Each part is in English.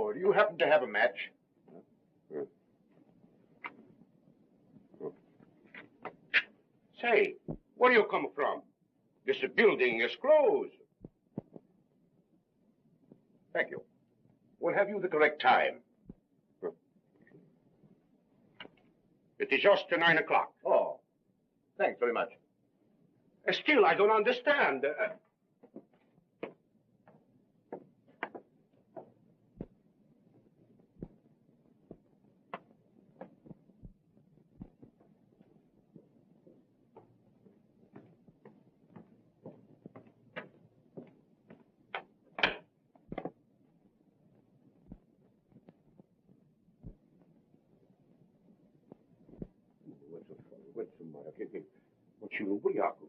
Oh, do you happen to have a match? Say, where do you come from? This building is closed. Thank you. We'll have you the correct time. It is just 9 o'clock. Oh, thanks very much. Still, I don't understand. What you Yaku?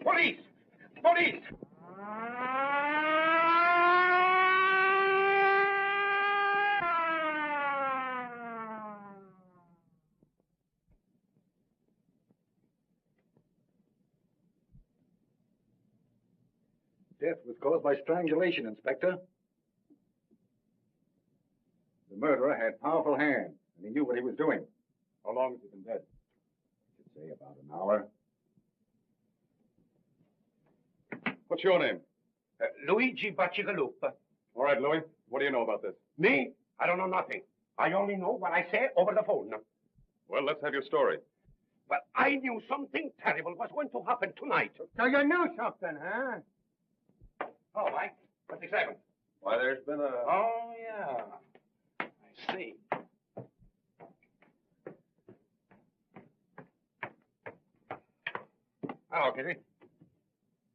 Police! Police! Death was caused by strangulation, Inspector. The murderer had powerful hands, and he knew what he was doing. How long has he been dead? I should say about an hour. What's your name? Luigi Bacigalupa. All right, Louis. What do you know about this? Me? I don't know nothing. I only know what I say over the phone. Well, let's have your story. Well, I knew something terrible was going to happen tonight. So you knew something, huh? Oh, Mike, what's happened? Why, there's been a... Oh, yeah. I see. Hello, Kitty.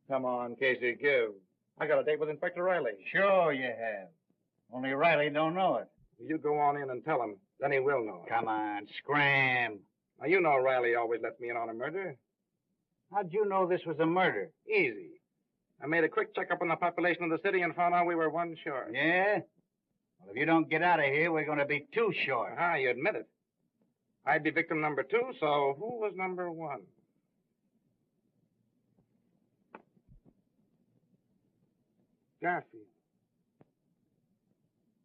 Come on, Casey, give. I got a date with Inspector Riley. Sure you have. Only Riley don't know it. You go on in and tell him. Then he will know. Come on, scram. Now, you know Riley always lets me in on a murder. How'd you know this was a murder? Easy. I made a quick checkup on the population of the city and found out we were one short. Yeah? Well, if you don't get out of here, we're going to be two short. Ah, you admit it. I'd be victim number 2, so who was number 1? Garfield.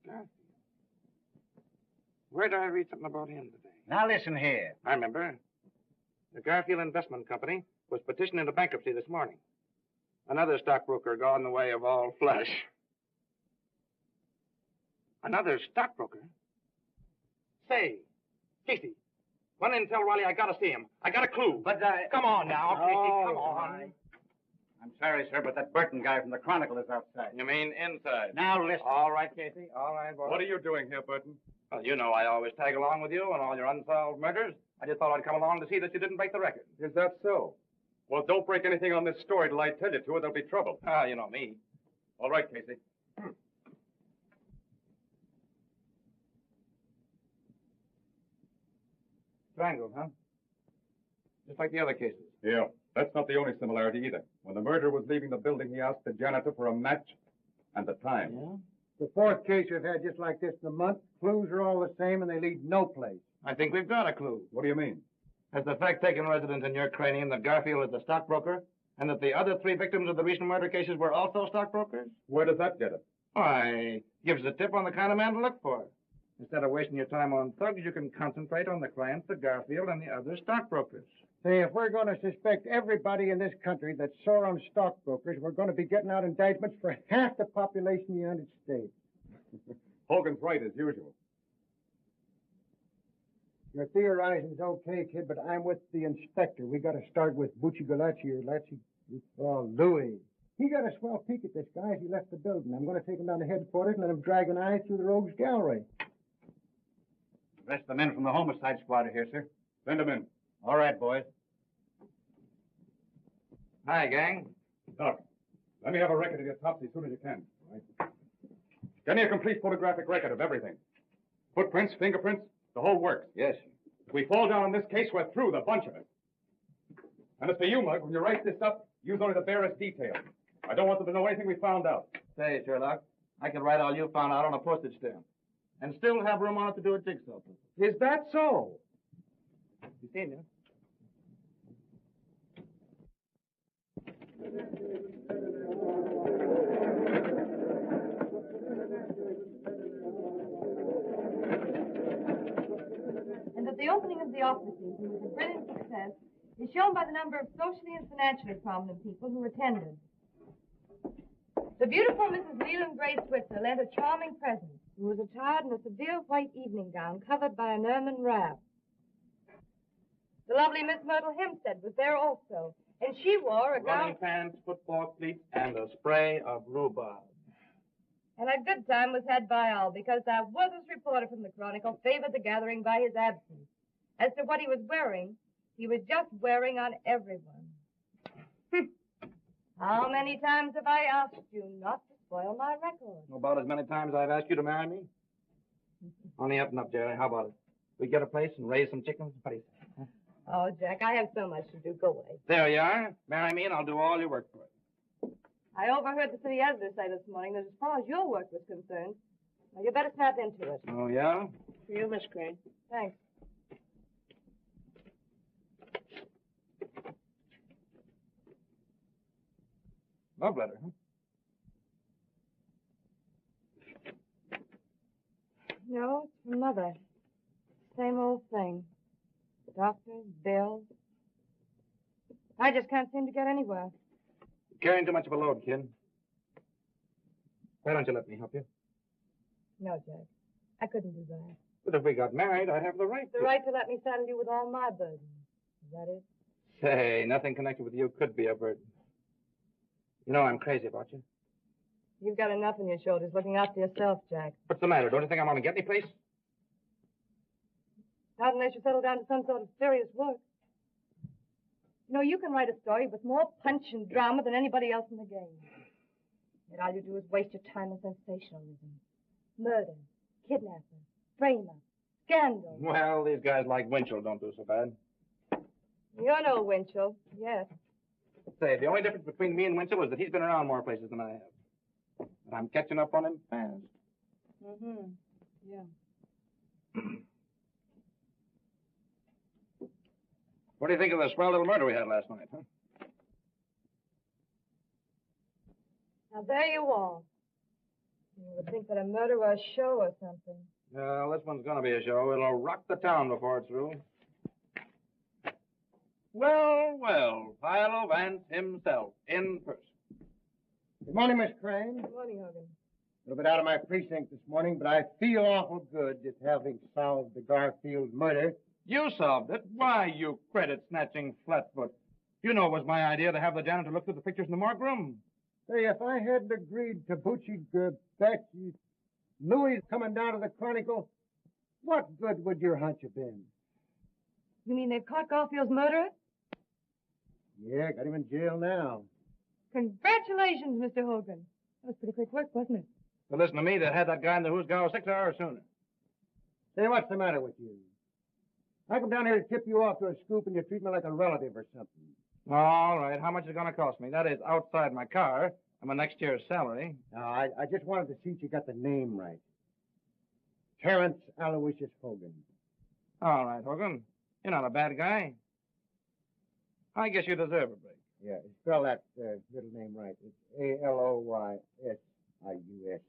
Garfield. Where did I read something about him today? Now listen here. I remember. The Garfield Investment Company was petitioned into bankruptcy this morning. Another stockbroker got in the way of all flesh. Another stockbroker? Say, Casey, run in and tell Riley I gotta see him. I got a clue. But Come on now, Casey, come on. I'm sorry, sir, but that Burton guy from the Chronicle is outside. You mean inside? Now listen. All right, Casey. All right, boy. What are you doing here, Burton? Well, you know I always tag along with you on all your unsolved murders. I just thought I'd come along to see that you didn't break the record. Is that so? Well, don't break anything on this story till I tell you to, or there'll be trouble. Ah, you know me. All right, Casey. Strangled, huh? Just like the other cases. Yeah, that's not the only similarity either. When the murderer was leaving the building, he asked the janitor for a match and the time. Yeah? The fourth case we've had just like this in a month. Clues are all the same, and they lead no place. I think we've got a clue. What do you mean? Has the fact taken residence in your cranium that Garfield is the stockbroker, and that the other 3 victims of the recent murder cases were also stockbrokers? Where does that get us? Why, gives a tip on the kind of man to look for. Instead of wasting your time on thugs, you can concentrate on the clients of Garfield and the other stockbrokers. Say, if we're going to suspect everybody in this country that saw them stockbrokers, we're going to be getting out indictments for half the population of the United States. Hogan's right, as usual. Your theorizing's okay, kid, but I'm with the inspector. We got to start with Bucci Galacci or Latchi. Oh, Louis. He got a swell peek at this guy as he left the building. I'm going to take him down to headquarters and let him drag an eye through the rogues gallery. The rest of the men from the homicide squad are here, sir. Send them in. All right, boys. Hi, gang. Doc, let me have a record of your autopsy as soon as you can. All right? Get me a complete photographic record of everything. Footprints, fingerprints, the whole works. Yes. If we fall down on this case, we're through, the bunch of it. And as for you, Mug, when you write this up, use only the barest details. I don't want them to know anything we found out. Say, Sherlock, I could write all you found out on a postage stamp and still have room on it to do a jigsaw puzzle. Is that so? You seen you? And that the opening of the offices was a brilliant success is shown by the number of socially and financially prominent people who attended. The beautiful Mrs. Leland Gray Switzer lent a charming presence and was attired in a severe white evening gown covered by an ermine wrap. The lovely Miss Myrtle Hempstead was there also, and she wore a Running gown pants, football cleats, and a spray of rhubarb. and a good time was had by all because that worthless reporter from the Chronicle favored the gathering by his absence. As to what he was wearing, he was just wearing on everyone. How many times have I asked you not to spoil my record? About as many times I've asked you to marry me. Only up and up, Jerry. How about it? We get a place and raise some chickens? What do you say? Oh, Jack, I have so much to do. Go away. There you are. Marry me and I'll do all your work for you. I overheard the city editor say this morning that as far as your work was concerned, well, you better snap into it. Oh, yeah? For you, Miss Crane. Thanks. Love letter, huh? No, it's from Mother. Same old thing. Doctors, bills. I just can't seem to get anywhere. You're carrying too much of a load, kid. Why don't you let me help you? No, Jack. I couldn't do that. But if we got married, I'd have the right The to. right to let me saddle you with all my burdens. Is that it? Say, nothing connected with you could be a burden. You know I'm crazy about you. You've got enough on your shoulders looking after yourself, Jack. What's the matter? Don't you think I'm going to get any place? Not unless you settle down to some sort of serious work. You know, you can write a story with more punch and drama than anybody else in the game. Yet all you do is waste your time on sensationalism. Murder, kidnapping, frame-up, scandal. Well, these guys like Winchell don't do so bad. You're no Winchell. Yes. Say, the only difference between me and Winchell is that he's been around more places than I have. But I'm catching up on him fast. Mm-hmm. Yeah. What do you think of the swell little murder we had last night, huh? Now, there you are. You would think that a murder were a show or something. Well, this one's going to be a show. It'll rock the town before it's through. Well, well, Philo Vance himself, in person. Good morning, Miss Crane. Good morning, Hogan. A little bit out of my precinct this morning, but I feel awful good at having solved the Garfield murder. You solved it. Why, you credit-snatching flatfoot. You know it was my idea to have the janitor look through the pictures in the morgue room. Say, if I hadn't agreed to Butchie Betsy Louis coming down to the Chronicle, what good would your hunch have been? You mean they've caught Garfield's murderer? Yeah, got him in jail now. Congratulations, Mr. Hogan. That was pretty quick work, wasn't it? But listen to me, they had that guy in the Who's Go 6 hours sooner. Say, what's the matter with you? I come down here to tip you off to a scoop and you treat me like a relative or something. All right, how much is it going to cost me? That is outside my car and my next year's salary. No, I just wanted to see if you got the name right. Terrence Aloysius Hogan. All right, Hogan. You're not a bad guy. I guess you deserve a break. Yeah, spell that middle name right. It's Aloysius. Aloysius.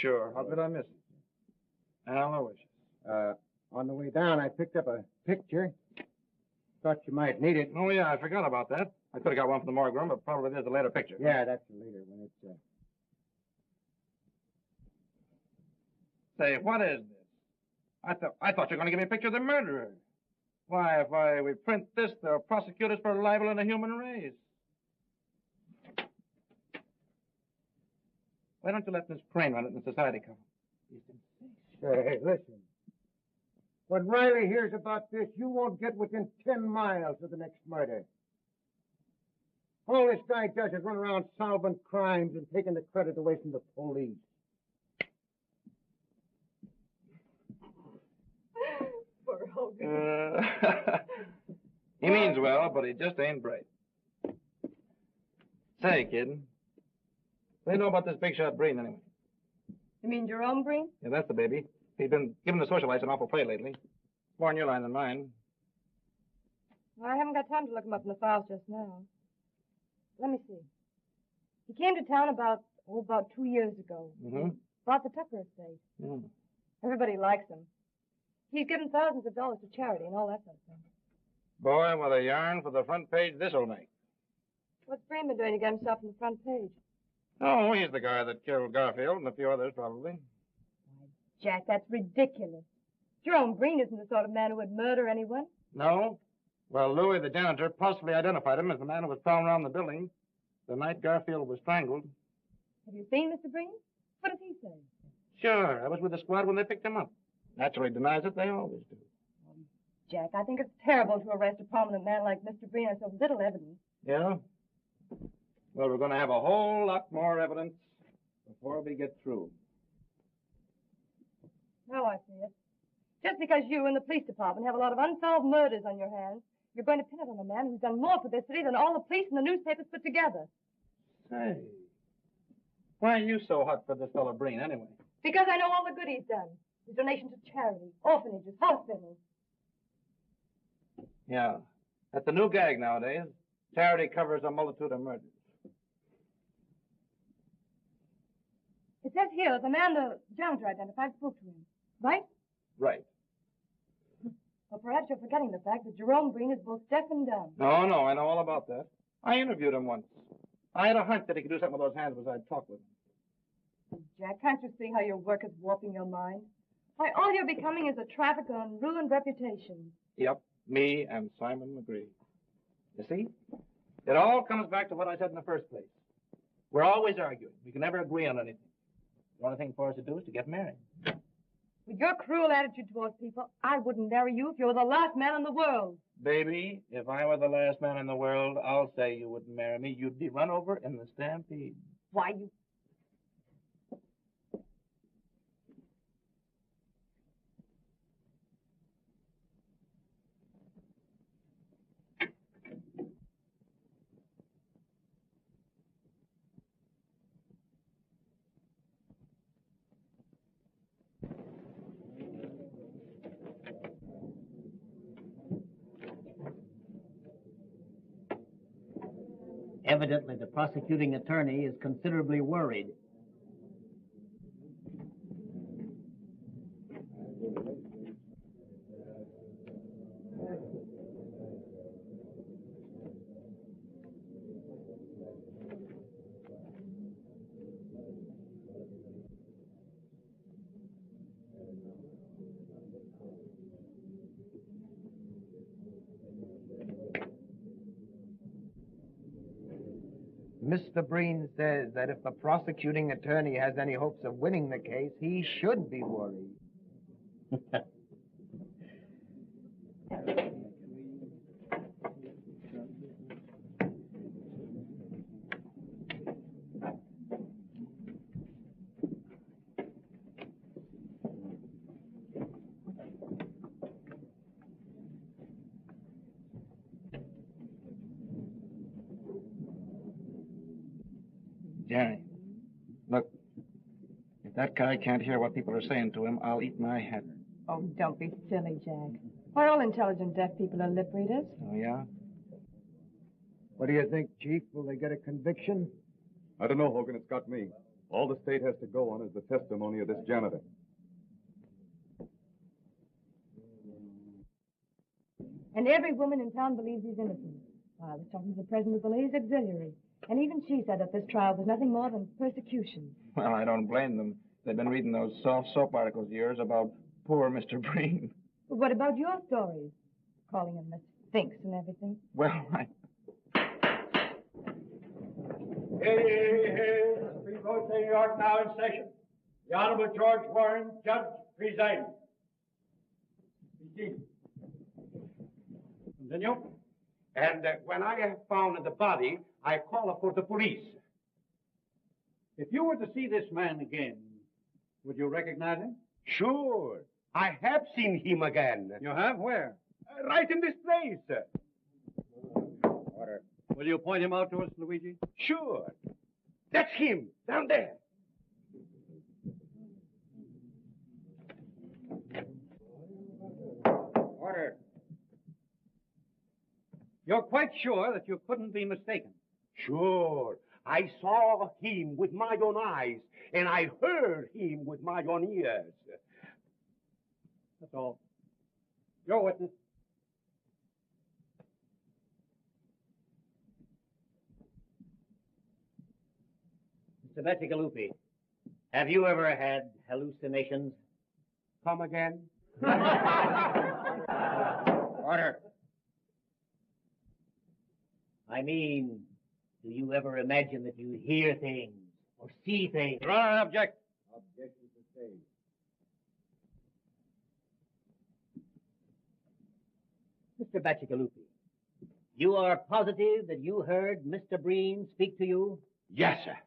Sure. How could I miss it? Aloysius. On the way down, I picked up a picture. Thought you might need it. Oh, yeah, I forgot about that. I could have got one from the morgue room, but probably there's a later picture. Yeah, that's a later one. It's Say, what is this? I thought you were going to give me a picture of the murderer. Why, if we print this, they'll prosecute us for libel on the human race. Why don't you let Miss Crane run it in the society cover? Hey, listen. When Riley hears about this, you won't get within 10 miles of the next murder. All this guy does is run around solving crimes and taking the credit away from the police. Poor Hogan. He means well, but he just ain't bright. Say, kid, what do you know about this big shot Breen, anyway? You mean Jerome Breen? Yeah, that's the baby. He's been giving the socialites an awful play lately. More on your line than mine. Well, I haven't got time to look him up in the files just now. Let me see. He came to town about 2 years ago. Mm-hmm. Bought the Tucker estate. Mm. Everybody likes him. He's given thousands of dollars to charity and all that sort of thing. Boy, what a yarn for the front page this'll make. What's Breen been doing to get himself on the front page? Oh, he's the guy that killed Garfield and a few others, probably. Jack, that's ridiculous. Jerome Breen isn't the sort of man who would murder anyone. No? Well, Louis, the janitor, possibly identified him as the man who was found around the building the night Garfield was strangled. Have you seen Mr. Breen? What does he say? Sure, I was with the squad when they picked him up. Naturally denies it, they always do. Jack, I think it's terrible to arrest a prominent man like Mr. Breen on so little evidence. Yeah? Well, we're going to have a whole lot more evidence before we get through. Now I see it. Just because you and the police department have a lot of unsolved murders on your hands, you're going to pin it on a man who's done more for this city than all the police and the newspapers put together. Say, why are you so hot for this fellow Breen, anyway? Because I know all the good he's done. His donations to charity, orphanages, hospitals. Yeah, that's the new gag nowadays. Charity covers a multitude of murders. It says here the man the janitor identified spoke to him. Right? Right. Well, perhaps you're forgetting the fact that Jerome Breen is both deaf and dumb. No, I know all about that. I interviewed him once. I had a hunch that he could do something with those hands as I'd talk with him. Jack, can't you see how your work is warping your mind? Why, all you're becoming is a trafficker on ruined reputation. Yep, me and Simon McGree. You see? It all comes back to what I said in the first place. We're always arguing. We can never agree on anything. The only thing for us to do is to get married. With your cruel attitude towards people, I wouldn't marry you if you were the last man in the world. Baby, if I were the last man in the world, I'll say you wouldn't marry me. You'd be run over in the stampede. Why, you... Evidently, the prosecuting attorney is considerably worried. Mr. Breen says that if the prosecuting attorney has any hopes of winning the case, he should be worried. Jerry, look, if that guy can't hear what people are saying to him, I'll eat my hat. Oh, don't be silly, Jack. Why, all intelligent deaf people are lip readers. Oh, yeah? What do you think, Chief? Will they get a conviction? I don't know, Hogan. It's got me. All the state has to go on is the testimony of this janitor. And every woman in town believes he's innocent. I was talking to the president of the Ladies' Auxiliary, and even she said that this trial was nothing more than persecution. Well, I don't blame them. They've been reading those soft soap articles of yours about poor Mr. Breen. But what about your stories? Calling him the Sphinx and everything. Well, Hey, the Supreme Court of New York now in session. The Honorable George Warren, Judge, presiding. Be seated. Continue. And when I have found the body, I call for the police. If you were to see this man again, would you recognize him? Sure. I have seen him again. You have? Where? Right in this place. Order. Will you point him out to us, Luigi? Sure. That's him, down there. Order. You're quite sure that you couldn't be mistaken? Sure. I saw him with my own eyes, and I heard him with my own ears. That's all. Your witness. Mr. Bacigalupi, have you ever had hallucinations? Come again? Order. I mean, do you ever imagine that you hear things or see things? Your Honor, I object. Objection sustained. Mr. Bacigalupi, you are positive that you heard Mr. Breen speak to you? Yes, sir.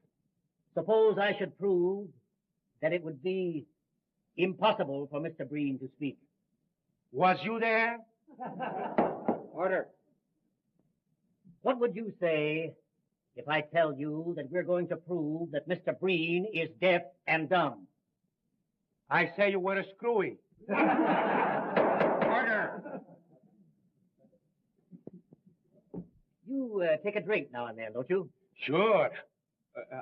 Suppose I should prove that it would be impossible for Mr. Breen to speak. Was you there? Order. What would you say if I tell you that we're going to prove that Mr. Breen is deaf and dumb? I say you were a screwy. Order. You take a drink now and then, don't you? Sure.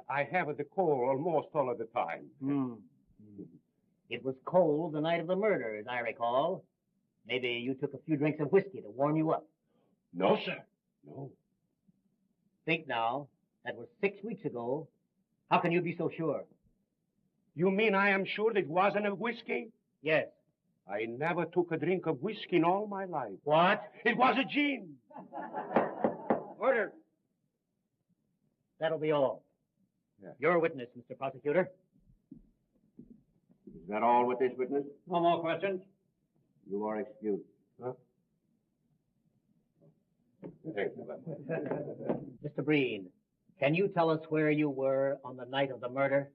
I have the cold almost all of the time. It was cold the night of the murder, as I recall. Maybe you took a few drinks of whiskey to warm you up. No, sir. No. Think now. That was 6 weeks ago. How can you be so sure? You mean I am sure that it wasn't a whiskey? Yes. I never took a drink of whiskey in all my life. What? It was a gin. Order. That'll be all. Yeah. Your witness, Mr. Prosecutor. Is that all with this witness? No more questions. You are excused. Huh? Thank you. Mr. Breen, can you tell us where you were on the night of the murder?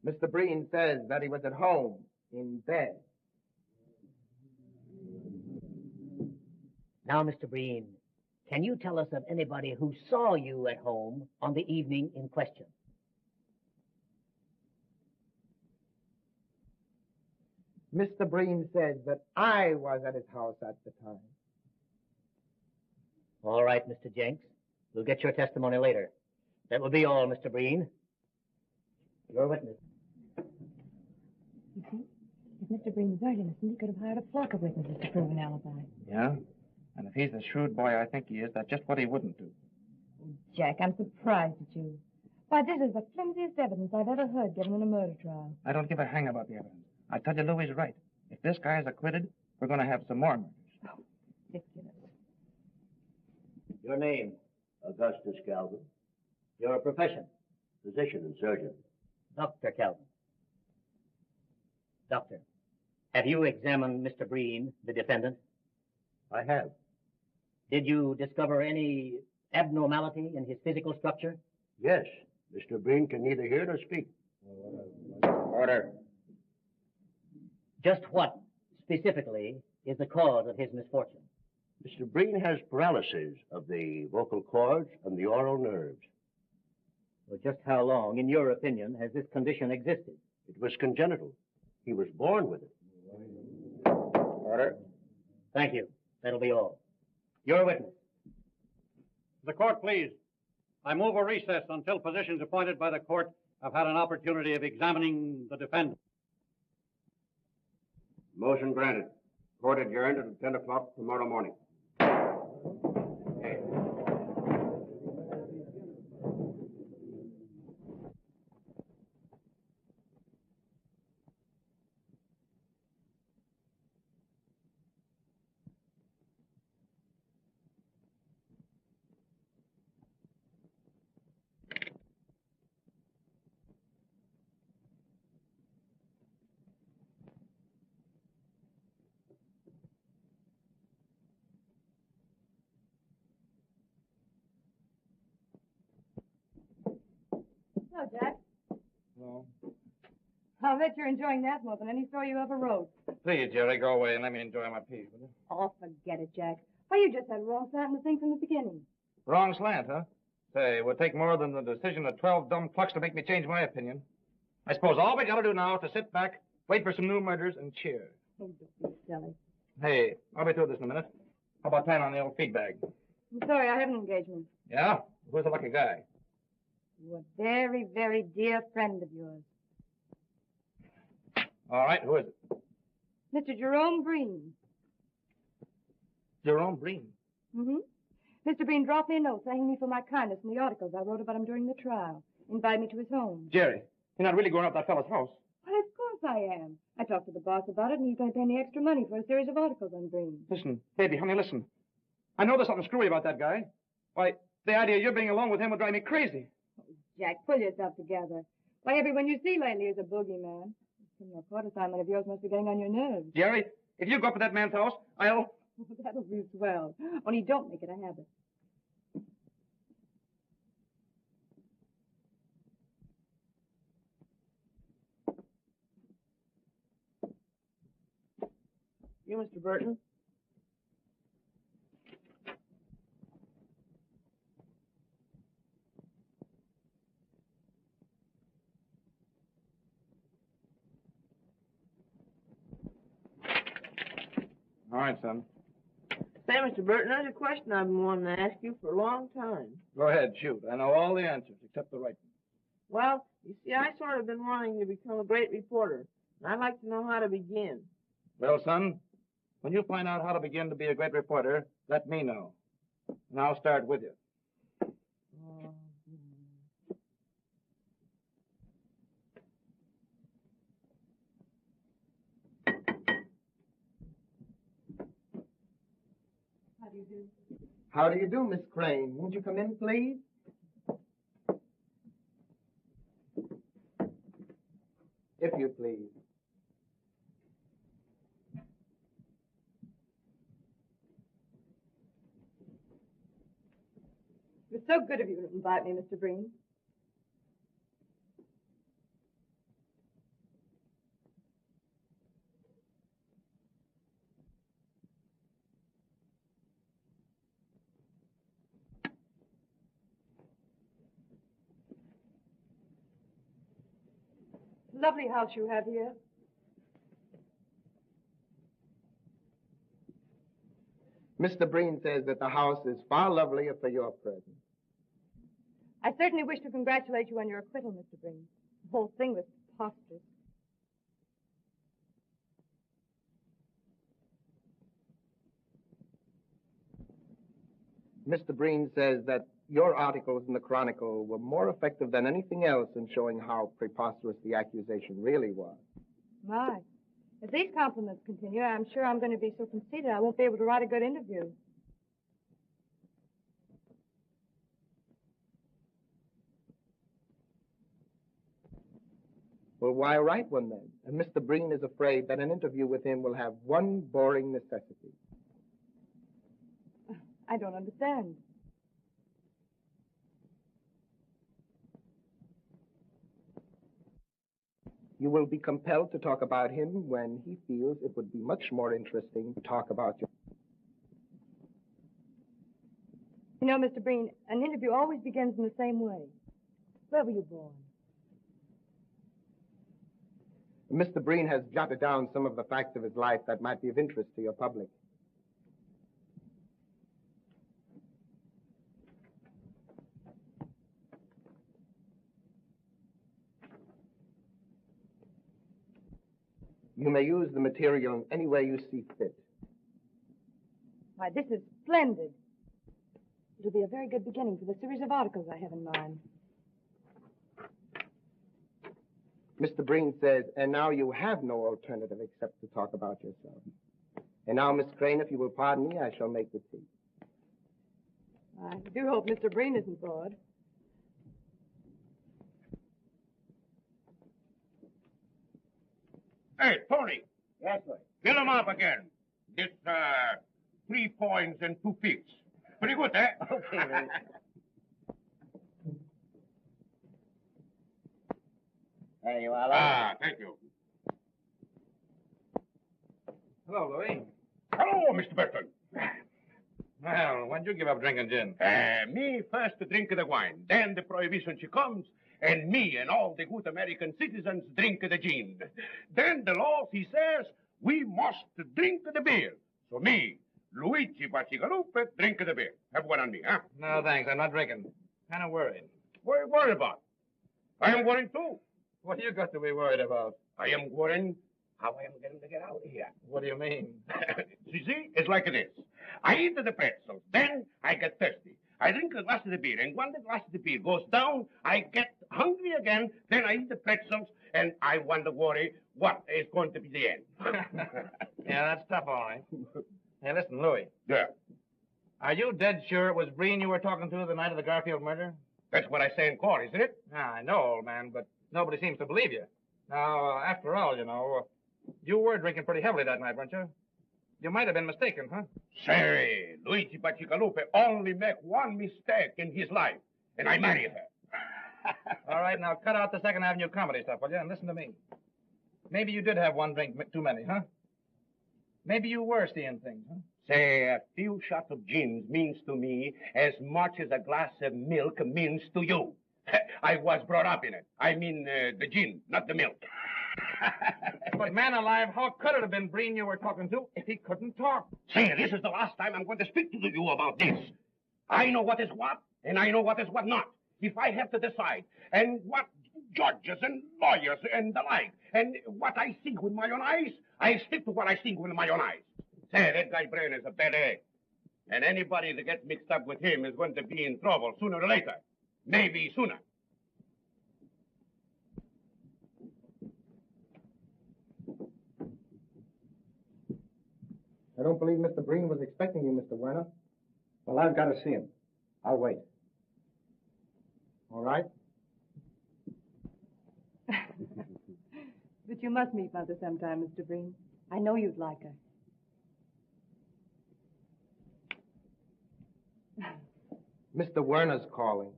Mr. Breen says that he was at home, in bed. Now, Mr. Breen, can you tell us of anybody who saw you at home on the evening in question? Mr. Breen says that I was at his house at the time. All right, Mr. Jenks. We'll get your testimony later. That will be all, Mr. Breen. Your witness. You see, if Mr. Breen was very innocent, he could have hired a flock of witnesses to prove an alibi. Yeah? And if he's the shrewd boy I think he is, that's just what he wouldn't do. Jack, I'm surprised at you. Why, this is the flimsiest evidence I've ever heard given in a murder trial. I don't give a hang about the evidence. I tell you, Louie's right. If this guy is acquitted, we're going to have some more murders. Oh, ridiculous. Your name? Augustus Calvin, Your profession? physician and surgeon. Dr. Calvin. Doctor, have you examined Mr. Breen, the defendant? I have. Did you discover any abnormality in his physical structure? Yes, Mr. Breen can neither hear nor speak. Order. Just what, specifically, is the cause of his misfortune? Mr. Breen has paralysis of the vocal cords and the oral nerves. Well, just how long, in your opinion, has this condition existed? It was congenital. He was born with it. Order. Thank you. That'll be all. Your witness. The court, please. I move a recess until physicians appointed by the court have had an opportunity of examining the defendant. Motion granted. Court adjourned until 10 o'clock tomorrow morning. Hello, Jack. No. I'll bet you're enjoying that more than any story you ever wrote. Please, Jerry, go away and let me enjoy my piece, will you? Oh, forget it, Jack. Why, you just had wrong slant in the thing from the beginning. Wrong slant, huh? Say, it would take more than the decision of 12 dumb clucks to make me change my opinion. I suppose all we gotta do now is to sit back, wait for some new murders, and cheer. Oh, don't be silly. Hey, I'll be through this in a minute. How about tying on the old feed bag? I'm sorry, I have an engagement. Yeah? Who's the lucky guy? You're a very, very dear friend of yours. All right, who is it? Mr. Jerome Breen. Jerome Breen. Mm-hmm. Mr. Breen dropped me a note thanking me for my kindness in the articles I wrote about him during the trial. Invited me to his home. Jerry, you're not really going up that fellow's house. Why, of course I am. I talked to the boss about it, and he's going to pay me extra money for a series of articles on Breen. Listen, baby, honey, listen. I know there's something screwy about that guy. Why, the idea of you being alone with him would drive me crazy. Jack, pull yourself together. Why, everyone you see lately is a boogeyman. This criminal court assignment of yours must be getting on your nerves. Jerry, if you go up to that man's house, I'll... That'll be swell. Only don't make it a habit. You, Mr. Burton? All right, son. Say, Mr. Burton, there's a question I've been wanting to ask you for a long time. Go ahead, shoot. I know all the answers except the right one. Well, you see, I sort of been wanting to become a great reporter, and I'd like to know how to begin. Well, son, when you find out how to begin to be a great reporter, let me know. And I'll start with you. How do you do, Miss Crane? Won't you come in, please? If you please. It was so good of you to invite me, Mr. Breen. Lovely house you have here. Mr. Breen says that the house is far lovelier for your presence. I certainly wish to congratulate you on your acquittal, Mr. Breen. The whole thing was preposterous. Mr. Breen says that your articles in the Chronicle were more effective than anything else in showing how preposterous the accusation really was. My. If these compliments continue, I'm sure I'm going to be so conceited I won't be able to write a good interview. Well, why write one then? And Mr. Breen is afraid that an interview with him will have one boring necessity. I don't understand. You will be compelled to talk about him when he feels it would be much more interesting to talk about you. You know, Mr. Breen, an interview always begins in the same way. Where were you born? Mr. Breen has jotted down some of the facts of his life that might be of interest to your public. You may use the material in any way you see fit. Why, this is splendid. It'll be a very good beginning for the series of articles I have in mind. Mr. Breen says, and now you have no alternative except to talk about yourself. And now, Miss Crane, if you will pardon me, I shall make the tea. I do hope Mr. Breen isn't bored. Hey, Tony, Yes, sir. fill him up again. This, 3 points and 2 peaks. Pretty good, eh? Okay, then. There you are. Ah, thank you. Hello, Louis. Hello, Mr. Burton. Well, when'd you give up drinking gin? Me first drink the wine, then the prohibition she comes, and me and all the good American citizens drink the gin. Then the law, he says, we must drink the beer. So me, Luigi Bacigalupe, drink the beer. Have one on me, huh? No, thanks. I'm not drinking. Kind of worried. What are you worried about? I am worried too. What do you got to be worried about? I am worrying how I am going to get out of here. What do you mean? You see, it's like this. I eat the pretzels, then I get thirsty. I drink a glass of the beer, and when the glass of the beer goes down, I get hungry again, then I eat the pretzels, and I wonder, worry, what is going to be the end. Yeah, that's tough, all right. Hey, listen, Louis. Yeah, Are you dead sure it was Breen you were talking to the night of the Garfield murder? that's what I say in court, isn't it? Ah, I know, old man, but nobody seems to believe you. Now, after all, you were drinking pretty heavily that night, weren't you? You might have been mistaken, huh? Say, Luigi Bacigalupe only make one mistake in his life, and I married her. All right, now cut out the Second Avenue comedy stuff, will you, and listen to me. Maybe you did have one drink too many, huh? Maybe you were seeing things, huh? Say, a few shots of gin means to me as much as a glass of milk means to you. I was brought up in it. I mean, the gin, not the milk. But man alive, how could it have been Breen you were talking to if he couldn't talk? Say, this is the last time I'm going to speak to you about this. I know what is what, and I know what is what not. If I have to decide, and what judges and lawyers and the like, and what I see with my own eyes, I stick to what I see with my own eyes. Say, that guy Breen is a bad egg. And anybody that gets mixed up with him is going to be in trouble sooner or later. Maybe sooner. I don't believe Mr. Breen was expecting you, Mr. Werner. Well, I've got to see him. I'll wait. All right. But you must meet Mother sometime, Mr. Breen. I know you'd like her. Mr. Werner's calling.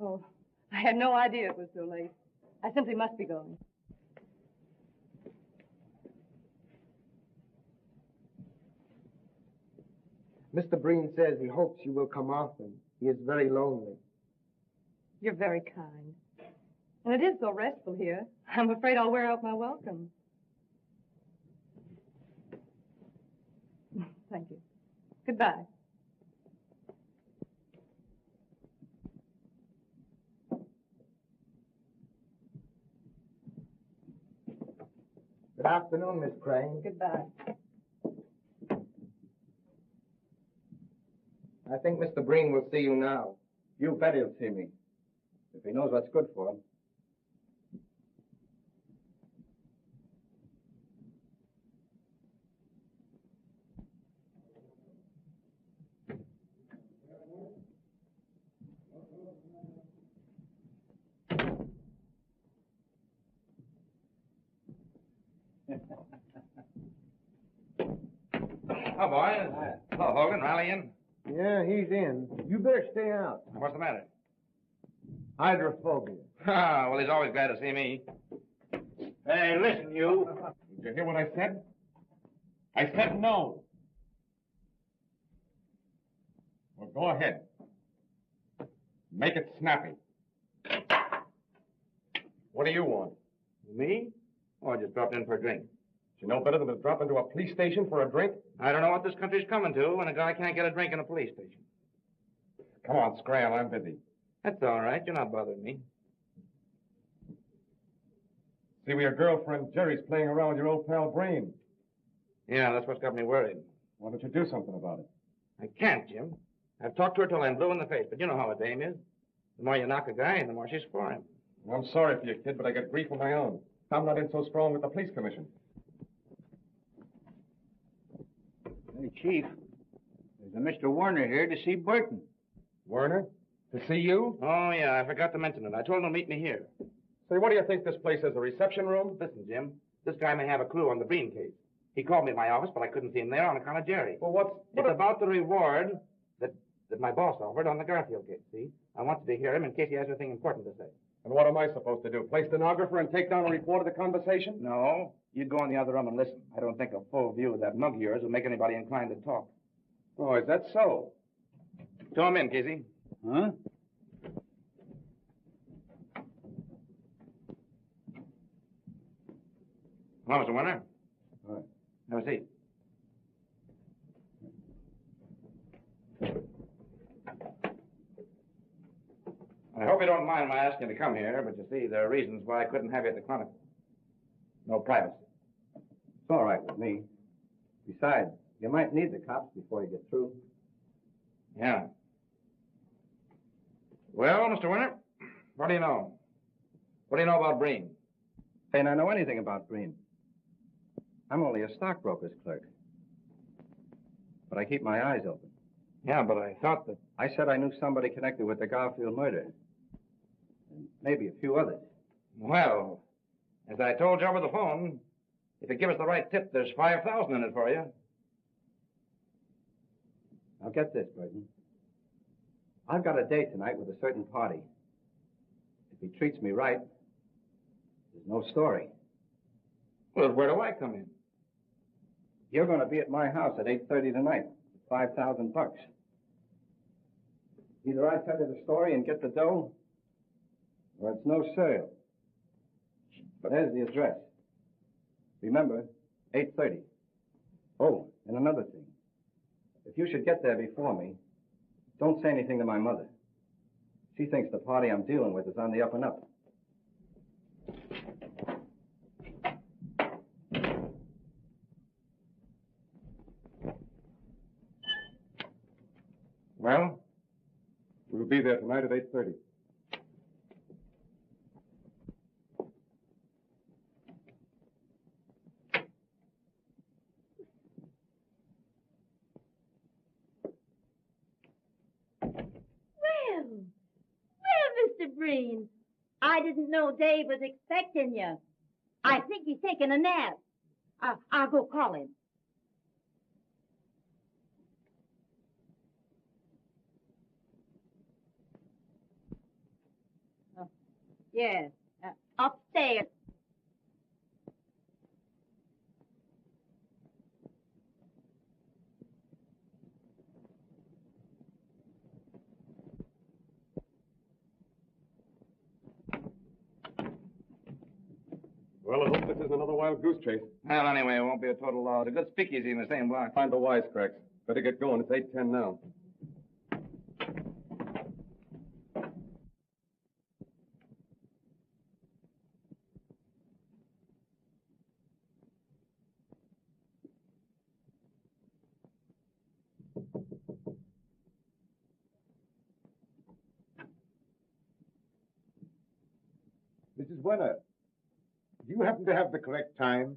Oh, I had no idea it was so late. I simply must be going. Mr. Breen says he hopes you will come often. He is very lonely. You're very kind. And it is so restful here. I'm afraid I'll wear out my welcome. Thank you. Goodbye. Good afternoon, Miss Crane. Goodbye. I think Mr. Breen will see you now. You bet he'll see me. If he knows what's good for him. Oh, boys. Hello, Hogan. Riley in? Yeah, he's in. You better stay out. What's the matter? Hydrophobia. Ah, well, he's always glad to see me. Hey, listen, you. Did you hear what I said? I said no. Well, go ahead. Make it snappy. What do you want? Me? Oh, I just dropped in for a drink. You know better than to drop into a police station for a drink? I don't know what this country's coming to when a guy can't get a drink in a police station. Come on, Scram, I'm busy. That's all right. You're not bothering me. See where your girlfriend Jerry's playing around with your old pal Breen. Yeah, that's what's got me worried. Why don't you do something about it? I can't, Jim. I've talked to her till I'm blue in the face, but you know how a dame is. The more you knock a guy, the more she's for him. I'm sorry for you, kid, but I got grief of my own. I'm not in so strong with the police commission. Hey, Chief. There's a Mr. Werner here to see Burton. Werner? To see you? Oh, yeah, I forgot to mention it. I told him to meet me here. Say, what do you think this place is, a reception room? Listen, Jim, this guy may have a clue on the Breen case. He called me at my office, but I couldn't see him there on account of Jerry. Well, It's about the reward that my boss offered on the Garfield case, see? I wanted to hear him in case he has anything important to say. And what am I supposed to do? Play stenographer and take down a report of the conversation? No. You go in the other room and listen. I don't think a full view of that mug of yours will make anybody inclined to talk. Oh, is that so? Show him in, Casey. Huh? Hello, Mr. Warner. All right. Have a seat. I hope you don't mind my asking you to come here, but you see, there are reasons why I couldn't have you at the Chronicle. No privacy. It's all right with me. Besides, you might need the cops before you get through. Yeah. Well, Mr. Winter, what do you know? What do you know about Breen? Ain't I know anything about Breen? I'm only a stockbroker's clerk. But I keep my eyes open. Yeah, but I thought that... I said I knew somebody connected with the Garfield murder. And maybe a few others. Well, as I told you over the phone, if you give us the right tip, there's $5,000 in it for you. Now get this, Burton. I've got a date tonight with a certain party. If he treats me right, there's no story. Well, where do I come in? You're going to be at my house at 8:30 tonight. $5,000. Either I tell you the story and get the dough, or it's no sale. But there's the address. Remember, 8:30. Oh, and another thing. If you should get there before me, don't say anything to my mother. She thinks the party I'm dealing with is on the up and up. Well, we'll be there tonight at 8:30. Mr. Breen, I didn't know Dave was expecting you. I think he's taking a nap. I'll go call him. Yes, upstairs. Well, I hope this isn't another wild goose chase. Well, anyway, it won't be a total loss. A good speakeasy in the same block. Find the wisecracks. Better get going. It's 8:10 now. Mrs. Wenner, do you happen to have the correct time?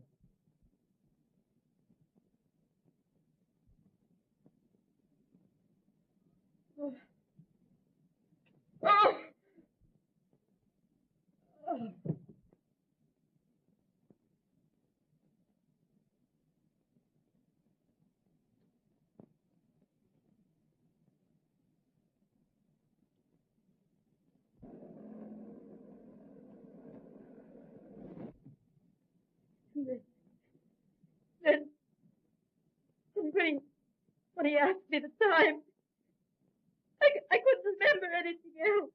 Then, Breen, when he asked me the time, I couldn't remember anything else.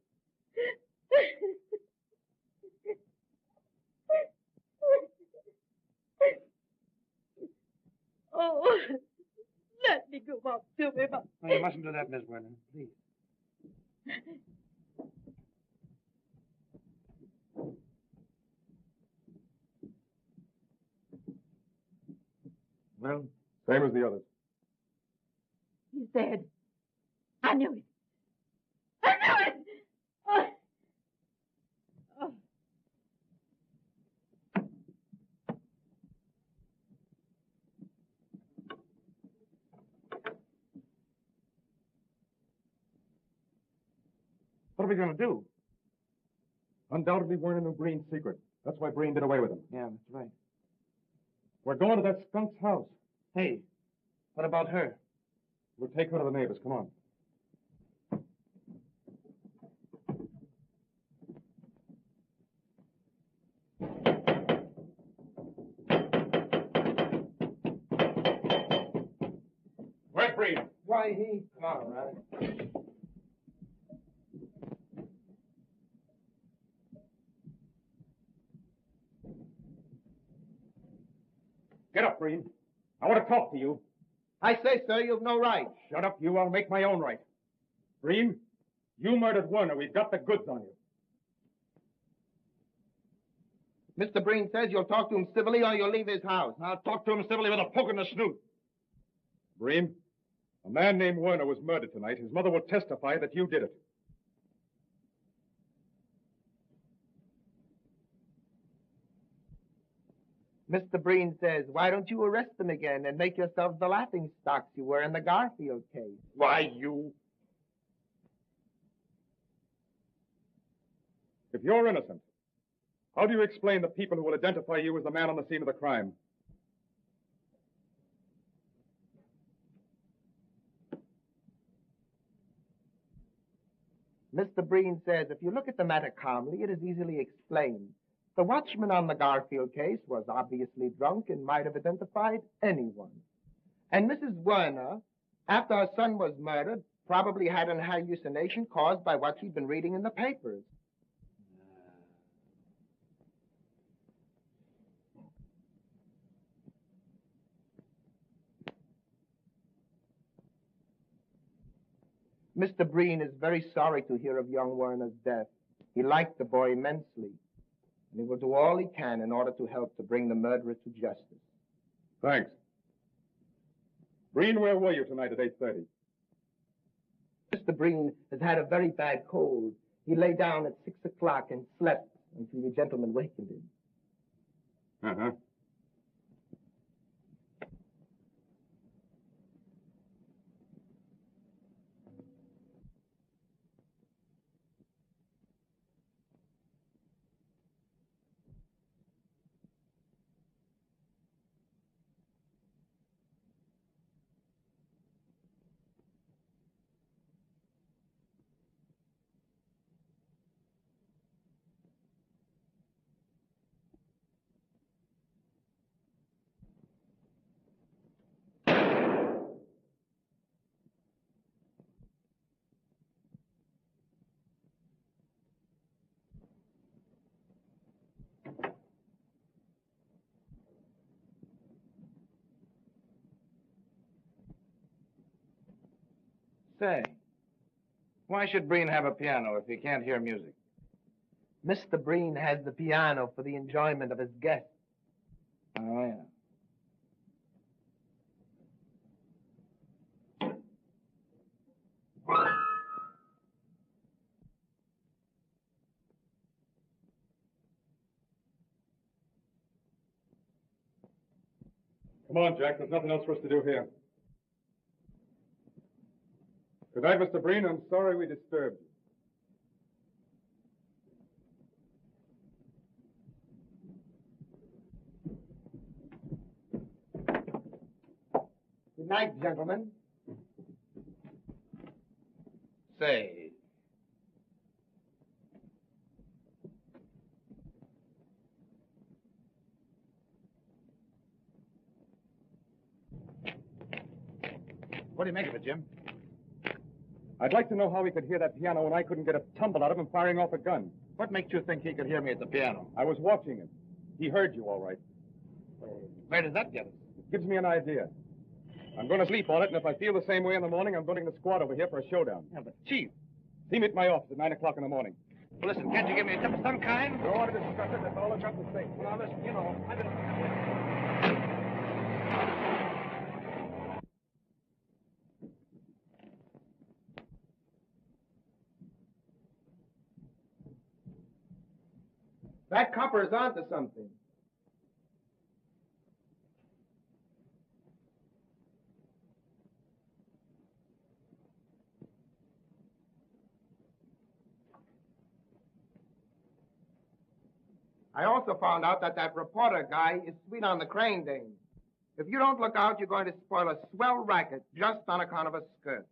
Oh, let me go up to him. No, you mustn't do that, Miss Werner. Please. Well? Same as the others. He's dead. I knew it. I knew it! Oh. Oh. What are we going to do? Undoubtedly Werner knew Breen's secret. That's why Breen did away with him. Yeah, that's right. We're going to that skunk's house. Hey, what about her? We'll take her to the neighbors. Come on. Breen. Why, he... Come on, Riley. Get up, Breen. I want to talk to you. I say, sir, you've no right. Shut up, you. I'll make my own right. Breen, you murdered Werner. We've got the goods on you. Mr. Breen says you'll talk to him civilly or you'll leave his house. I'll talk to him civilly with a poke in the snoot. Breen, a man named Werner was murdered tonight. His mother will testify that you did it. Mr. Breen says, why don't you arrest them again and make yourselves the laughing stocks you were in the Garfield case? Why, you... If you're innocent, how do you explain the people who will identify you as the man on the scene of the crime? Mr. Breen says, if you look at the matter calmly, it is easily explained. The watchman on the Garfield case was obviously drunk and might have identified anyone. And Mrs. Werner, after her son was murdered, probably had an hallucination caused by what she'd been reading in the papers. Mr. Breen is very sorry to hear of young Werner's death. He liked the boy immensely, and he will do all he can in order to help to bring the murderer to justice. Thanks. Breen, where were you tonight at 8:30? Mr. Breen has had a very bad cold. He lay down at 6 o'clock and slept until you gentlemen wakened him. Uh-huh. Say, why should Breen have a piano if he can't hear music? Mr. Breen has the piano for the enjoyment of his guests. Oh, yeah. Come on, Jack. There's nothing else for us to do here. Good night, Mr. Breen. I'm sorry we disturbed you. Good night, gentlemen. Say, what do you make of it, Jim? I'd like to know how he could hear that piano when I couldn't get a tumble out of him firing off a gun. What makes you think he could hear me at the piano? I was watching him. He heard you all right. Where does that get us? It gives me an idea. I'm going to sleep on it, and if I feel the same way in the morning, I'm putting the squad over here for a showdown. Yeah, but Chief. See me at my office at 9 o'clock in the morning. Well, listen, can't you give me a tip of some kind? Don't want to discuss it. That's all I've got to say. Well, listen, you know, I've been... That copper's onto something. I also found out that reporter guy is sweet on the crane dame. If you don't look out, you're going to spoil a swell racket just on account of a skirt.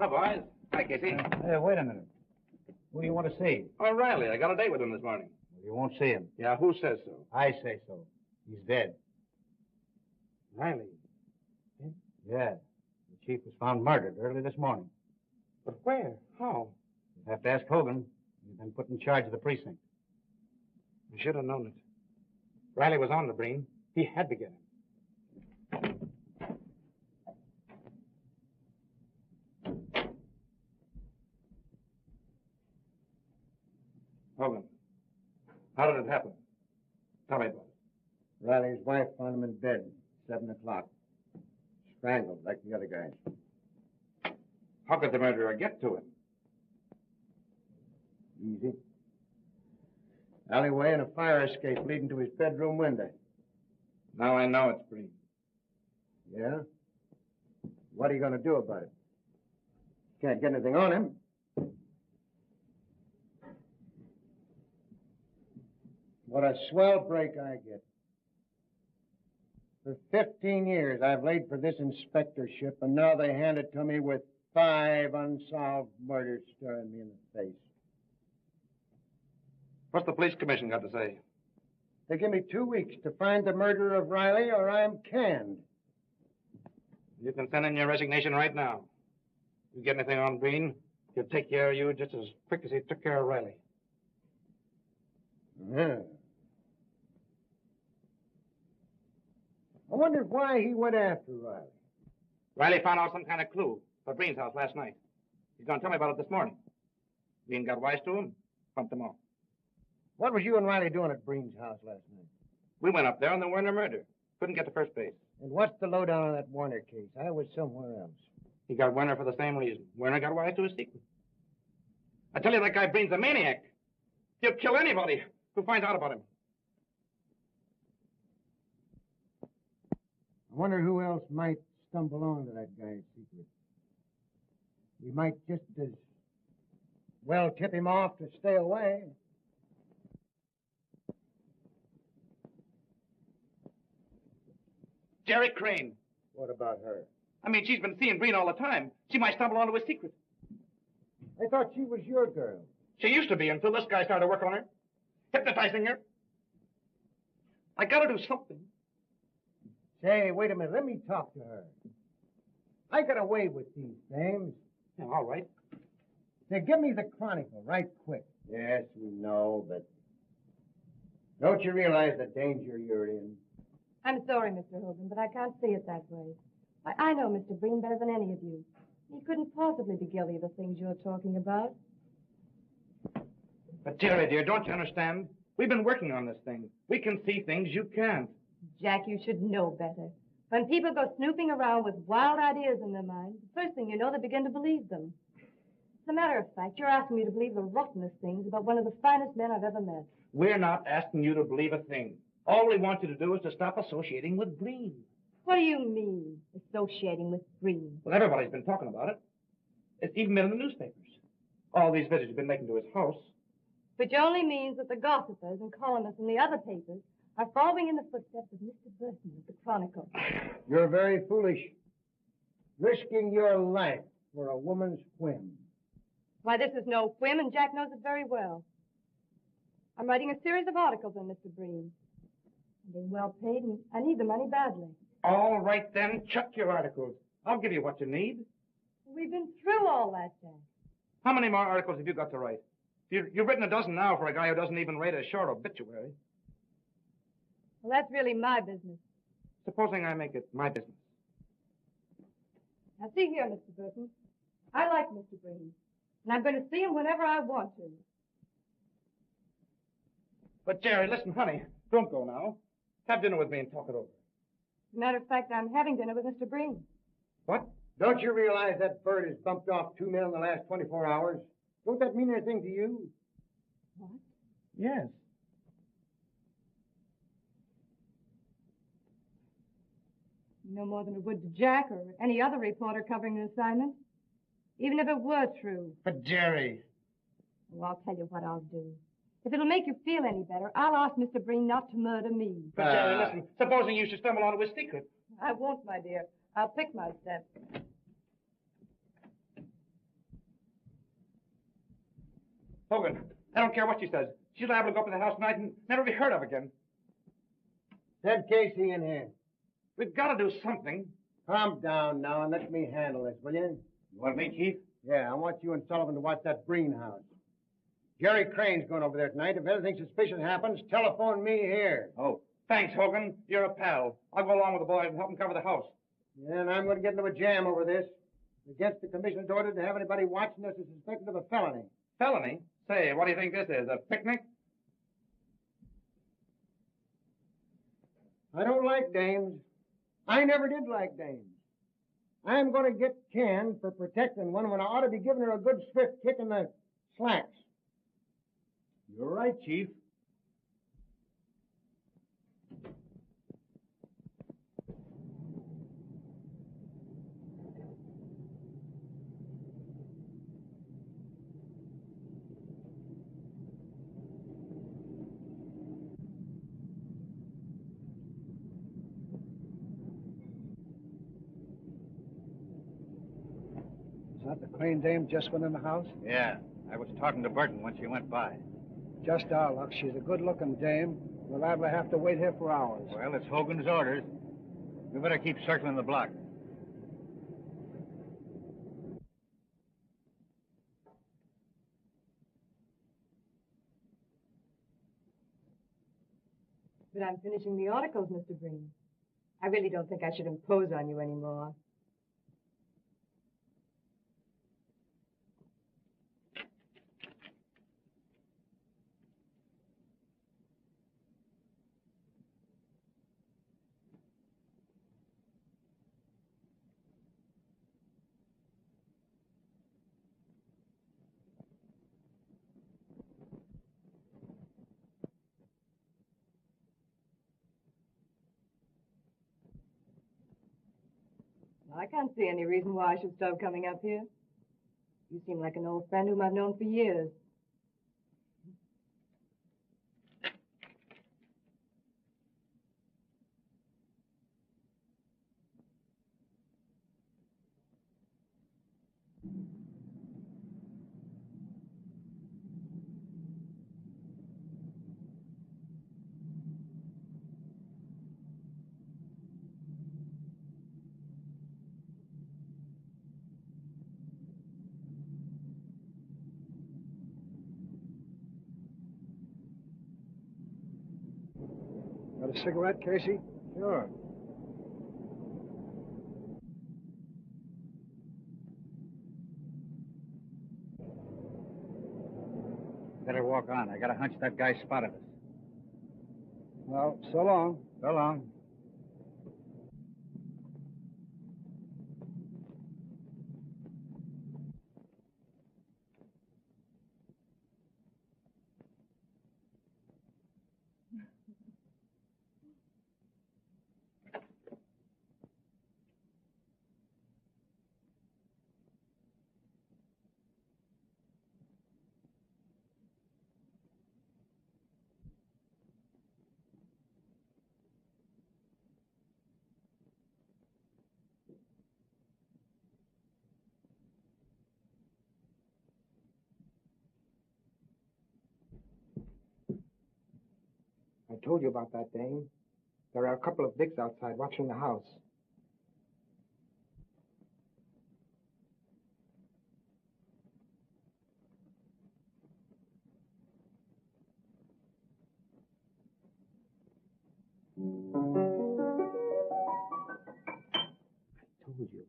Hi, boys. Hi, Casey. Hey, wait a minute. Who do you want to see? Oh, Riley. I got a date with him this morning. You won't see him. Yeah, who says so? I say so. He's dead. Riley. Yeah. The chief was found murdered early this morning. But where? How? You'll have to ask Hogan. He's been put in charge of the precinct. I should have known it. Riley was on the Breen. He had to get him. Hogan, how did it happen? Tell me about it. Riley's wife found him in bed, 7 o'clock. Strangled like the other guys. How could the murderer get to him? Easy. Alleyway and a fire escape leading to his bedroom window. Now I know it's Breen. Yeah? What are you going to do about it? Can't get anything on him. What a swell break I get. For 15 years, I've laid for this inspectorship, and now they hand it to me with 5 unsolved murders staring me in the face. What's the police commission got to say? They give me 2 weeks to find the murderer of Riley, or I'm canned. You can send in your resignation right now. You get anything on Breen, he'll take care of you just as quick as he took care of Riley. Yeah. I wonder why he went after Riley. Riley found out some kind of clue at Breen's house last night. He's going to tell me about it this morning. Breen got wise to him, pumped him off. What was you and Riley doing at Breen's house last night? We went up there on the Werner murder. Couldn't get to first base. And what's the lowdown on that Warner case? I was somewhere else. He got Werner for the same reason. Werner got wise to his secret. I tell you, that guy Breen's a maniac. He'll kill anybody who finds out about him. I wonder who else might stumble on to that guy's secret. We might just as well tip him off to stay away. Jerry Crane. What about her? I mean, she's been seeing Breen all the time. She might stumble onto his secret. I thought she was your girl. She used to be until this guy started working on her, hypnotizing her. I gotta do something. Say, wait a minute. Let me talk to her. I got away with these things. Yeah, all right. Say, give me the Chronicle right quick. Yes, we know, but don't you realize the danger you're in? I'm sorry, Mr. Hogan, but I can't see it that way. I know Mr. Breen better than any of you. He couldn't possibly be guilty of the things you're talking about. But, Jerry, dear, don't you understand? We've been working on this thing. We can see things you can't. Jack, you should know better. When people go snooping around with wild ideas in their minds, the first thing you know, they begin to believe them. As a matter of fact, you're asking me to believe the rottenest things about one of the finest men I've ever met. We're not asking you to believe a thing. All we want you to do is to stop associating with Breen. What do you mean, associating with Breen? Well, everybody's been talking about it. It's even been in the newspapers. All these visits you've been making to his house. Which only means that the gossipers and columnists in the other papers are following in the footsteps of Mr. Burton of the Chronicle. You're very foolish. Risking your life for a woman's whim. Why, this is no whim, and Jack knows it very well. I'm writing a series of articles on Mr. Breen. I'm being well paid, and I need the money badly. All right, then. Chuck your articles. I'll give you what you need. We've been through all that, Jack. How many more articles have you got to write? You've written a dozen now for a guy who doesn't even write a short obituary. Well, that's really my business. Supposing I make it my business. Now, see here, Mr. Burton. I like Mr. Breen, and I'm going to see him whenever I want to. But, Jerry, listen, honey, don't go now. Have dinner with me and talk it over. As a matter of fact, I'm having dinner with Mr. Breen. What? Don't you realize that bird has bumped off 2 men in the last 24 hours? Don't that mean anything to you? What? Yes. No more than it would to Jack or any other reporter covering an assignment. Even if it were true. But, Jerry. Well, I'll tell you what I'll do. If it'll make you feel any better, I'll ask Mr. Breen not to murder me. But, Jerry, listen, supposing you should stumble onto his secret. I won't, my dear. I'll pick my steps. Hogan, I don't care what she says. She's liable to go up to the house tonight and never be heard of again. Send Casey in here. We've got to do something. Calm down now and let me handle this, will you? You want me, Chief? Yeah, I want you and Sullivan to watch that Breen house. Jerry Crane's going over there tonight. If anything suspicious happens, telephone me here. Oh, thanks, Hogan. You're a pal. I'll go along with the boys and help them cover the house. Yeah, and I'm going to get into a jam over this. Against the commissioner's order to have anybody watching us is suspected of a felony. Felony? Say, what do you think this is, a picnic? I don't like dames. I never did like dames. I'm going to get canned for protecting one when I ought to be giving her a good swift kick in the slacks. You're right, Chief. Is that the Crane dame just went in the house? Yeah, I was talking to Burton when she went by. Just our luck. She's a good-looking dame. We're liable to have to wait here for hours. Well, it's Hogan's orders. We better keep circling the block. But I'm finishing the articles, Mr. Breen. I really don't think I should impose on you anymore. I can't see any reason why I should stop coming up here. You seem like an old friend whom I've known for years. Got a cigarette, Casey? Sure. Better walk on. I got a hunch that guy spotted us. Well, so long. So long. I told you about that dame. There are a couple of dicks outside watching the house. I told you.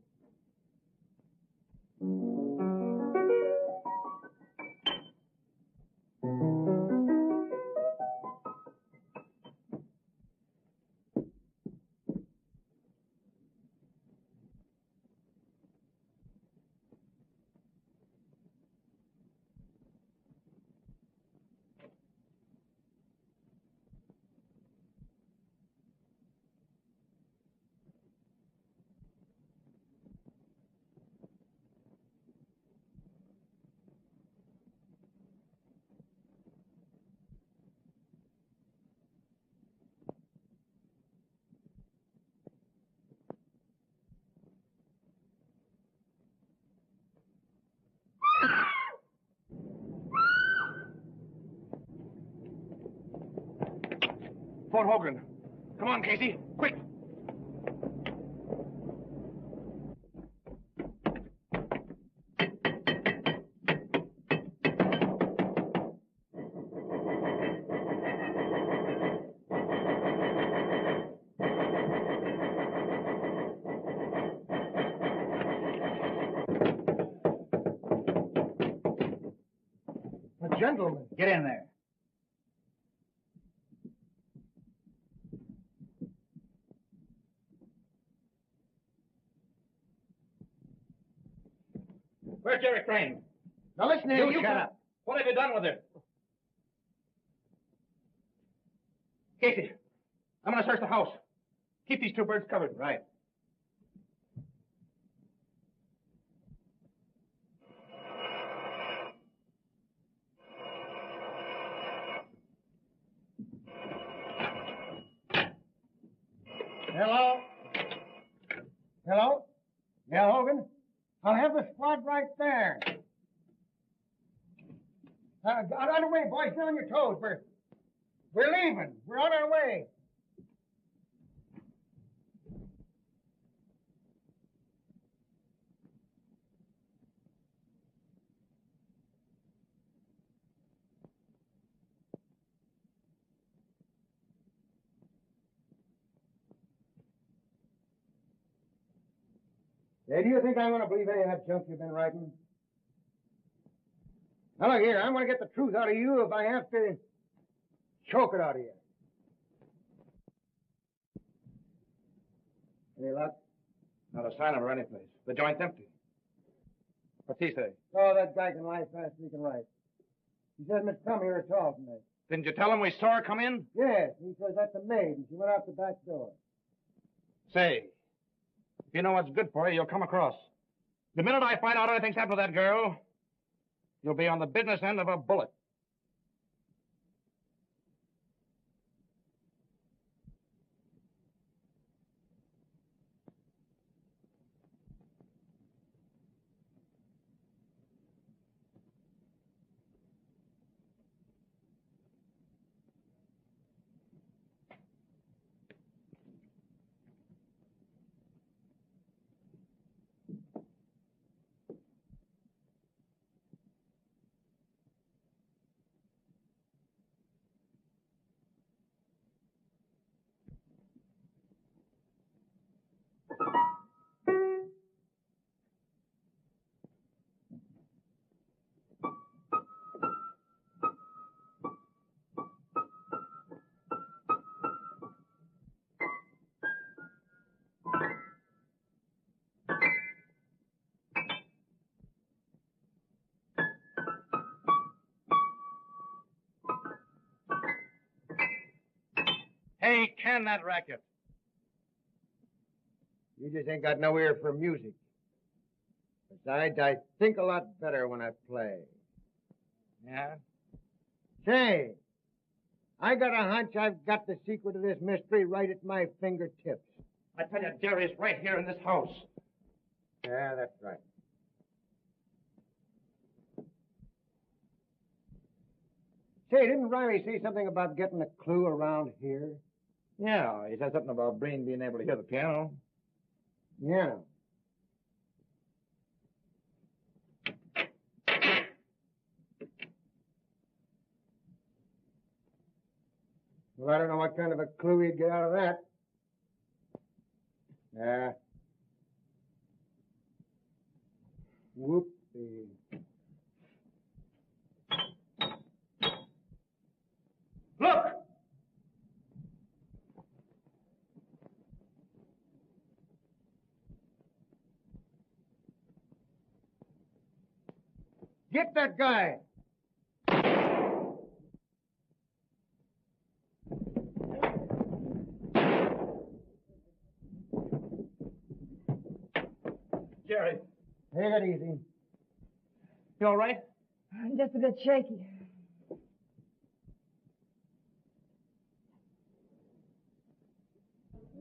Phone Hogan. Come on, Casey. Quick. A gentleman. Get in there. Where's Jerry Crane? Now listen here, You shut up. What have you done with it? Casey, I'm going to search the house. Keep these two birds covered. Right. Hello? Hello? Yeah, Hogan? I'll have the squad right there. On our way, boys. Get on your toes. We're leaving. We're on our way. Hey, do you think I'm going to believe any of that junk you've been writing? Now, look here, I'm going to get the truth out of you if I have to choke it out of you. Any luck? Not a sign of her anyplace. The joint's empty. What's he say? Oh, that guy can lie fast as he can write. He says Miss come here at all tonight. Didn't you tell him we saw her come in? Yes, he says that's the maid, and she went out the back door. Say, if you know what's good for you, you'll come across. The minute I find out anything's happened to that girl, you'll be on the business end of a bullet. Hey, can that racket. You just ain't got no ear for music. Besides, I think a lot better when I play. Yeah? Say, I got a hunch I've got the secret of this mystery right at my fingertips. I tell you, Jerry's right here in this house. Yeah, that's right. Say, didn't Riley say something about getting a clue around here? Yeah, he said something about Breen being able to hear the piano. Yeah. Well, I don't know what kind of a clue he'd get out of that. Yeah. Whoopsie. Look! Get that guy! Jerry, Take it easy. you all right? I'm just a bit shaky.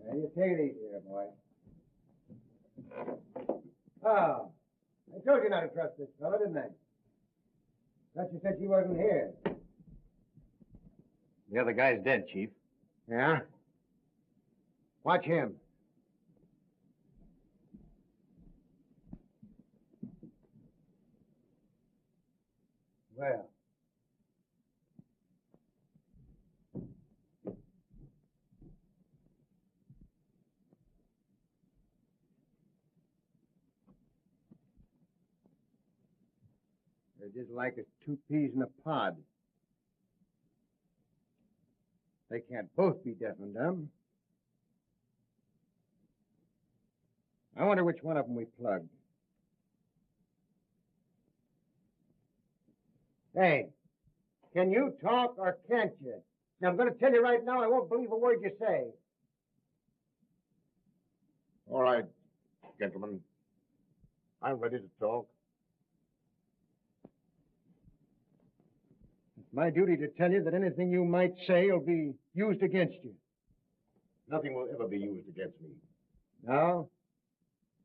Yeah, you take it easy there, boy. Oh, I told you not to trust this fellow, didn't I? Thought you said she wasn't here. The other guy's dead, Chief. Yeah? Watch him. Well. They're just like as two peas in a pod. They can't both be deaf and dumb. I wonder which one of them we plugged. Hey, can you talk or can't you? Now, I'm going to tell you right now, I won't believe a word you say. All right, gentlemen. I'm ready to talk. It's my duty to tell you that anything you might say will be used against you. Nothing will ever be used against me. No?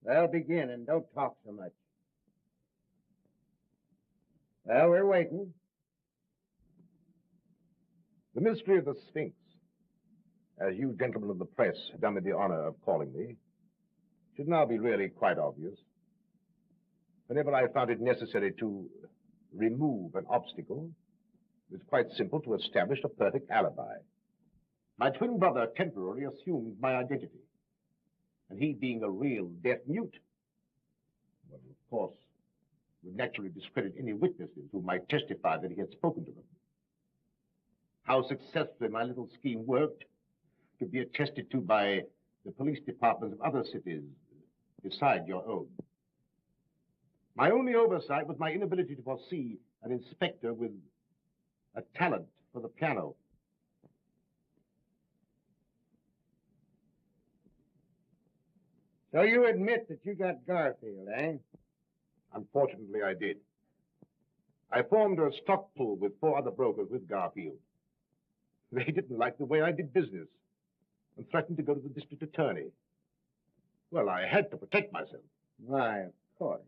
Well, begin, and don't talk so much. Well, we're waiting. The mystery of the Sphinx, as you gentlemen of the press have done me the honor of calling me, should now be really quite obvious. Whenever I found it necessary to remove an obstacle, it was quite simple to establish a perfect alibi. My twin brother temporarily assumed my identity, and he being a real deaf-mute, well, of course, would naturally discredit any witnesses who might testify that he had spoken to them. How successfully my little scheme worked could be attested to by the police departments of other cities beside your own. My only oversight was my inability to foresee an inspector with a talent for the piano. So you admit that you got Garfield, eh? Unfortunately, I did. I formed a stock pool with 4 other brokers with Garfield. They didn't like the way I did business and threatened to go to the district attorney. Well, I had to protect myself. Why, of course.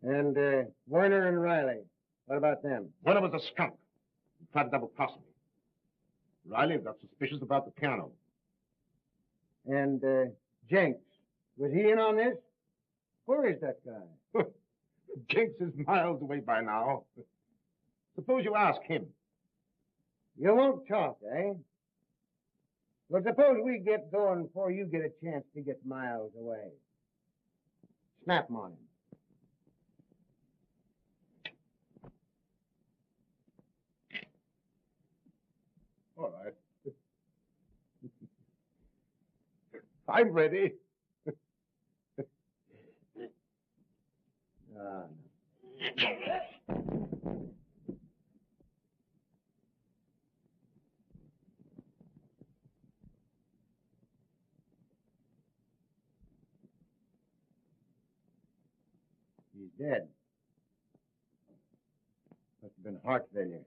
And Werner and Riley, what about them? Werner was a skunk. He tried to double-cross me. Riley got suspicious about the piano. And Jenks, was he in on this? Where is that guy? Jenks is miles away by now. Suppose you ask him. You won't talk, eh? Well, suppose we get going before you get a chance to get miles away. Snap 'em on him. All right. I'm ready. He's dead. Must have been heart failure.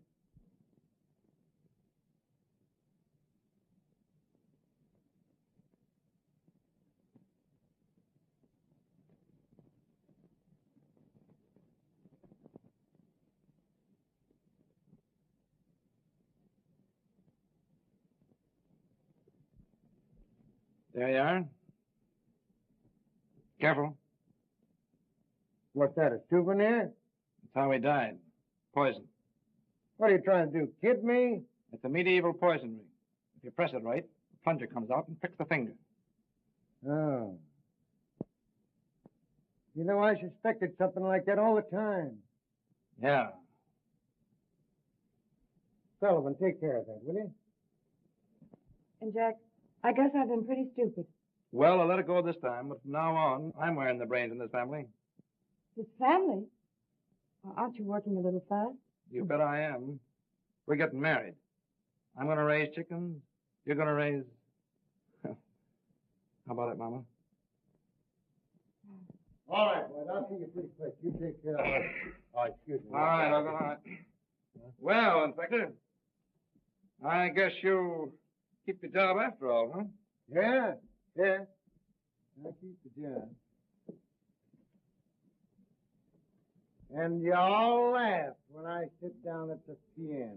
There you are. Careful. What's that, a souvenir? That's how he died. Poison. What are you trying to do, kid me? It's a medieval poison ring. If you press it right, the plunger comes out and pricks the finger. Oh. You know, I suspected something like that all the time. Yeah. Sullivan, take care of that, will you? And Jack, I guess I've been pretty stupid. Well, I'll let it go this time, but from now on, I'm wearing the brains in this family. This family? Well, aren't you working a little fast? You bet I am. We're getting married. I'm going to raise chickens. You're going to raise... How about it, Mama? All right, boys, I'll see you pretty quick. You take care of it. Oh, excuse me. All right, all right. Well, Inspector, I guess you'll keep your job after all, huh? Yeah. I'll keep the job. And you all laugh when I sit down at the piano.